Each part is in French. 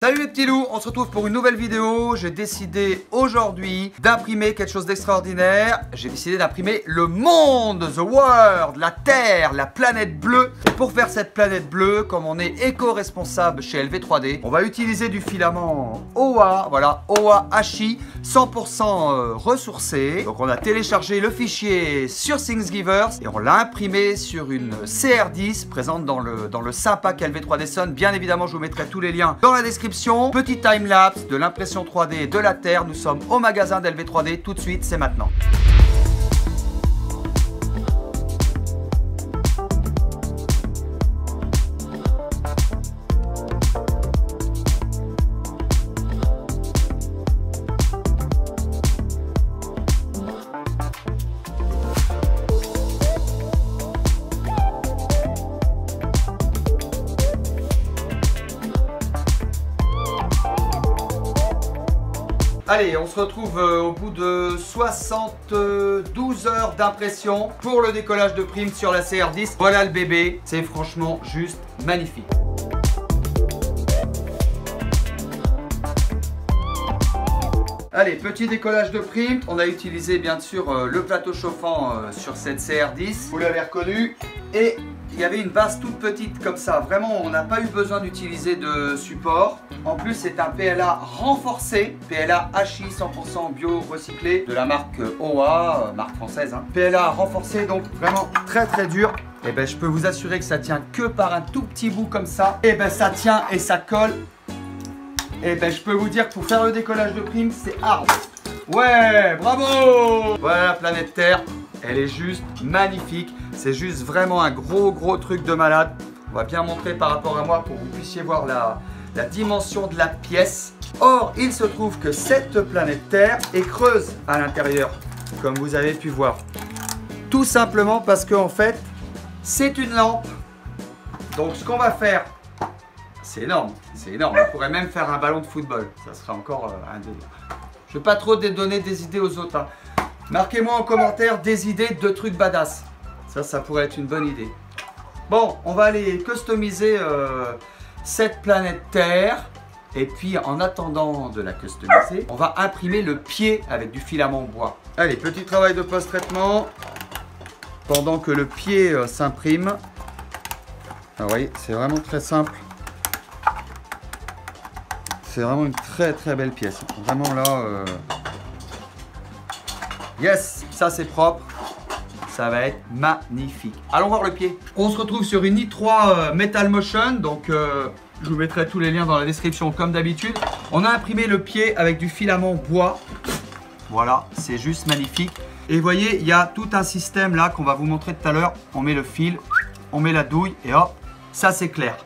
Salut les petits loups, on se retrouve pour une nouvelle vidéo. J'ai décidé aujourd'hui d'imprimer quelque chose d'extraordinaire. J'ai décidé d'imprimer le monde, the world, la Terre, la planète bleue. Et pour faire cette planète bleue, comme on est éco-responsable chez LV3D, on va utiliser du filament OA, voilà, OA HI, 100% ressourcé. Donc on a téléchargé le fichier sur Thingiverse et on l'a imprimé sur une CR10 présente dans le sympa LV3D Sun. Bien évidemment, je vous mettrai tous les liens dans la description. Petit time-lapse de l'impression 3D de la Terre. Nous sommes au magasin d'LV3D. Tout de suite, c'est maintenant. Allez, on se retrouve au bout de 72 heures d'impression pour le décollage de prime sur la CR10. Voilà le bébé, c'est franchement juste magnifique. Allez, petit décollage de prime. On a utilisé bien sûr le plateau chauffant sur cette CR10. Vous l'avez reconnu. Et il y avait une base toute petite comme ça. Vraiment, on n'a pas eu besoin d'utiliser de support. En plus, c'est un PLA renforcé. PLA HI 100% bio recyclé de la marque OA, marque française. Hein. PLA renforcé, donc vraiment très très dur. Et ben, je peux vous assurer que ça tient que par un tout petit bout comme ça. Et ben, ça tient et ça colle. Et ben, je peux vous dire que pour faire le décollage de prime, c'est hard. Ouais, bravo! Voilà la planète Terre. Elle est juste magnifique. C'est juste vraiment un gros truc de malade. On va bien montrer par rapport à moi pour que vous puissiez voir la dimension de la pièce. Or, il se trouve que cette planète Terre est creuse à l'intérieur, comme vous avez pu voir. Tout simplement parce qu'en fait, c'est une lampe. Donc, ce qu'on va faire, c'est énorme, c'est énorme. On pourrait même faire un ballon de football. Ça serait encore un délire. Je ne veux pas trop donner des idées aux autres. Hein. Marquez-moi en commentaire des idées de trucs badass. Ça pourrait être une bonne idée. Bon, on va aller customiser cette planète Terre. Et puis, en attendant de la customiser, on va imprimer le pied avec du filament bois. Allez, petit travail de post-traitement. Pendant que le pied s'imprime. Vous voyez, c'est vraiment très simple. C'est vraiment une très belle pièce. Vraiment là... Yes, ça c'est propre. Ça va être magnifique. Allons voir le pied. On se retrouve sur une i3 Metal Motion. Donc, je vous mettrai tous les liens dans la description comme d'habitude. On a imprimé le pied avec du filament bois. Voilà, c'est juste magnifique. Et vous voyez, il y a tout un système là qu'on va vous montrer tout à l'heure. On met le fil, on met la douille et hop, ça c'est clair.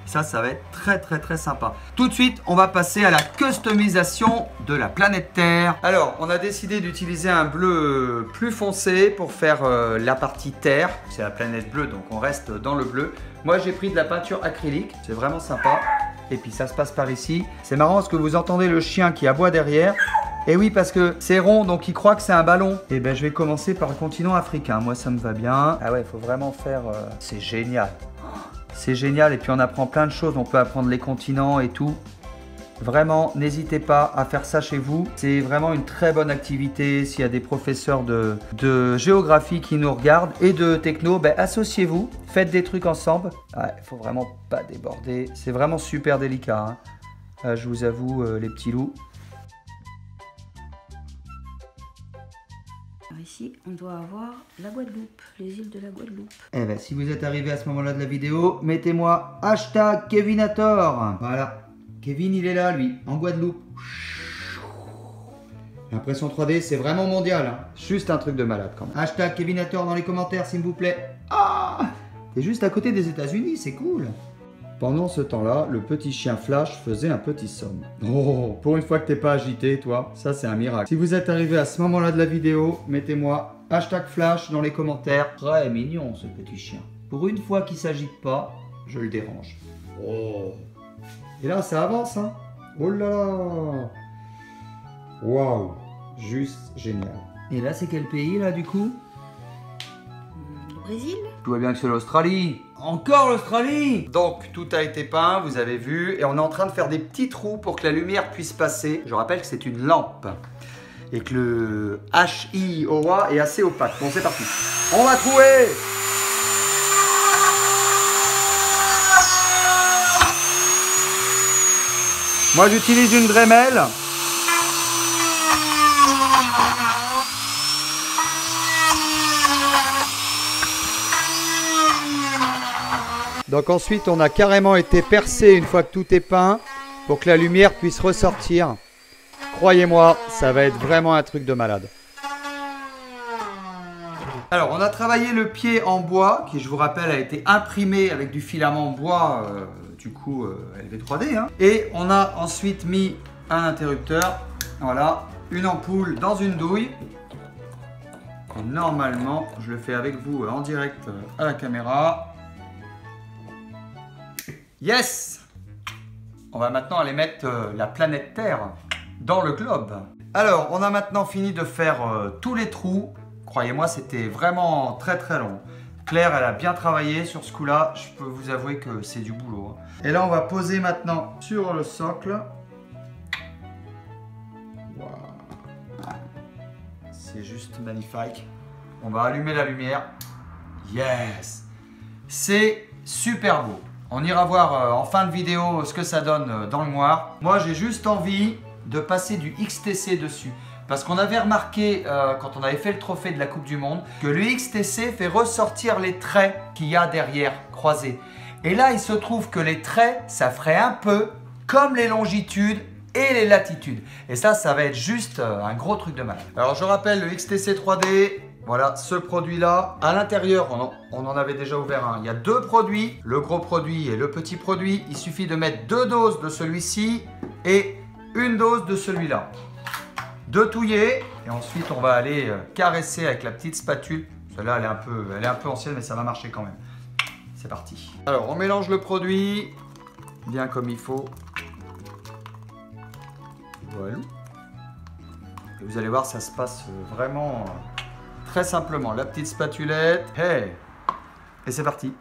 Ça va être très sympa. Tout de suite, on va passer à la customisation de la planète Terre. Alors, on a décidé d'utiliser un bleu plus foncé pour faire la partie Terre. C'est la planète bleue, donc on reste dans le bleu. Moi, j'ai pris de la peinture acrylique. C'est vraiment sympa. Et puis, ça se passe par ici. C'est marrant parce que vous entendez le chien qui aboie derrière. Et oui, parce que c'est rond, donc il croit que c'est un ballon. Et ben, je vais commencer par le continent africain. Moi, ça me va bien. Ah ouais, il faut vraiment faire... C'est génial. C'est génial et puis on apprend plein de choses, on peut apprendre les continents et tout. Vraiment, n'hésitez pas à faire ça chez vous. C'est vraiment une très bonne activité. S'il y a des professeurs de géographie qui nous regardent et de techno, ben, associez-vous, faites des trucs ensemble. Il faut vraiment pas déborder, c'est vraiment super délicat. Hein. Je vous avoue, les petits loups. Alors ici, on doit avoir la Guadeloupe, les îles de la Guadeloupe. Eh ben, si vous êtes arrivé à ce moment-là de la vidéo, mettez-moi hashtag Kevinator. Voilà, Kevin il est là lui, en Guadeloupe. L'impression 3D c'est vraiment mondial, hein. Juste un truc de malade quand même. Hashtag Kevinator dans les commentaires s'il vous plaît. Ah, t'es juste à côté des États-Unis, c'est cool. Pendant ce temps-là, le petit chien Flash faisait un petit somme. Oh, pour une fois que t'es pas agité, toi, ça c'est un miracle. Si vous êtes arrivé à ce moment-là de la vidéo, mettez-moi hashtag Flash dans les commentaires. Très mignon ce petit chien. Pour une fois qu'il s'agite pas, je le dérange. Oh. Et là, ça avance, hein. Oh là là. Waouh. Juste génial. Et là, c'est quel pays, là, du coup? Le Brésil. Je vois bien que c'est l'Australie. Encore l'Australie. Donc tout a été peint, vous avez vu, et on est en train de faire des petits trous pour que la lumière puisse passer. Je rappelle que c'est une lampe et que le HI-OA est assez opaque. Bon, c'est parti. On va trouver. Moi, j'utilise une Dremel. Donc ensuite, on a carrément été percé une fois que tout est peint pour que la lumière puisse ressortir. Croyez-moi, ça va être vraiment un truc de malade. Alors, on a travaillé le pied en bois, qui je vous rappelle a été imprimé avec du filament bois, du coup LV3D. Hein. Et on a ensuite mis un interrupteur, voilà, une ampoule dans une douille. Et normalement, je le fais avec vous en direct à la caméra. Yes! On va maintenant aller mettre la planète Terre dans le globe. Alors, on a maintenant fini de faire tous les trous. Croyez-moi, c'était vraiment très très long. Claire, elle a bien travaillé sur ce coup-là. Je peux vous avouer que c'est du boulot. Et là, on va poser maintenant sur le socle. Wow. C'est juste magnifique. On va allumer la lumière. Yes! C'est super beau. On ira voir en fin de vidéo ce que ça donne dans le noir. Moi, j'ai juste envie de passer du XTC dessus. Parce qu'on avait remarqué, quand on avait fait le trophée de la Coupe du Monde, que le XTC fait ressortir les traits qu'il y a derrière, croisés. Et là, il se trouve que les traits, ça ferait un peu comme les longitudes et les latitudes. Et ça va être juste un gros truc de malade. Alors, je rappelle le XTC 3D. Voilà, ce produit-là, à l'intérieur, on en avait déjà ouvert un. Il y a deux produits, le gros produit et le petit produit. Il suffit de mettre 2 doses de celui-ci et 1 dose de celui-là. De touiller, et ensuite on va aller caresser avec la petite spatule. Celle-là, elle est un peu ancienne, mais ça va marcher quand même. C'est parti. Alors, on mélange le produit bien comme il faut. Voilà. Et vous allez voir, ça se passe vraiment... très simplement, la petite spatulette, hey, et c'est parti.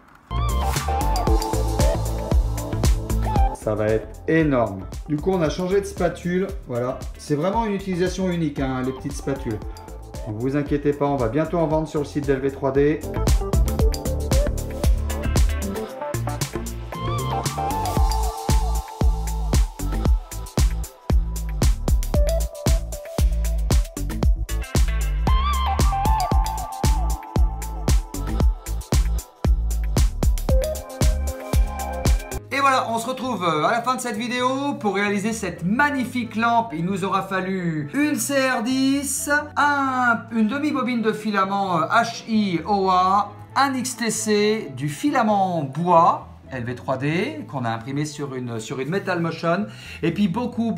Ça va être énorme. Du coup, on a changé de spatule, voilà. C'est vraiment une utilisation unique, hein, les petites spatules. Ne vous inquiétez pas, on va bientôt en vendre sur le site d'LV3D. Et voilà, on se retrouve à la fin de cette vidéo pour réaliser cette magnifique lampe. Il nous aura fallu une CR10, une demi-bobine de filament HI-OA, un XTC, du filament bois LV3D qu'on a imprimé sur une Metal Motion, et puis beaucoup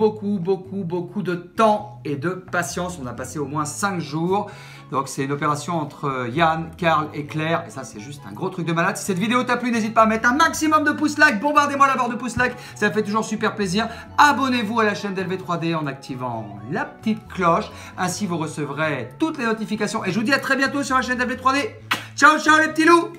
de temps et de patience. On a passé au moins 5 jours. Donc c'est une opération entre Yann, Karl et Claire, et ça c'est juste un gros truc de malade. Si cette vidéo t'a plu, n'hésite pas à mettre un maximum de pouces like, bombardez-moi la barre de pouces like, ça fait toujours super plaisir. Abonnez-vous à la chaîne d'LV3D en activant la petite cloche, ainsi vous recevrez toutes les notifications, et je vous dis à très bientôt sur la chaîne d'LV3D. Ciao ciao les petits loups.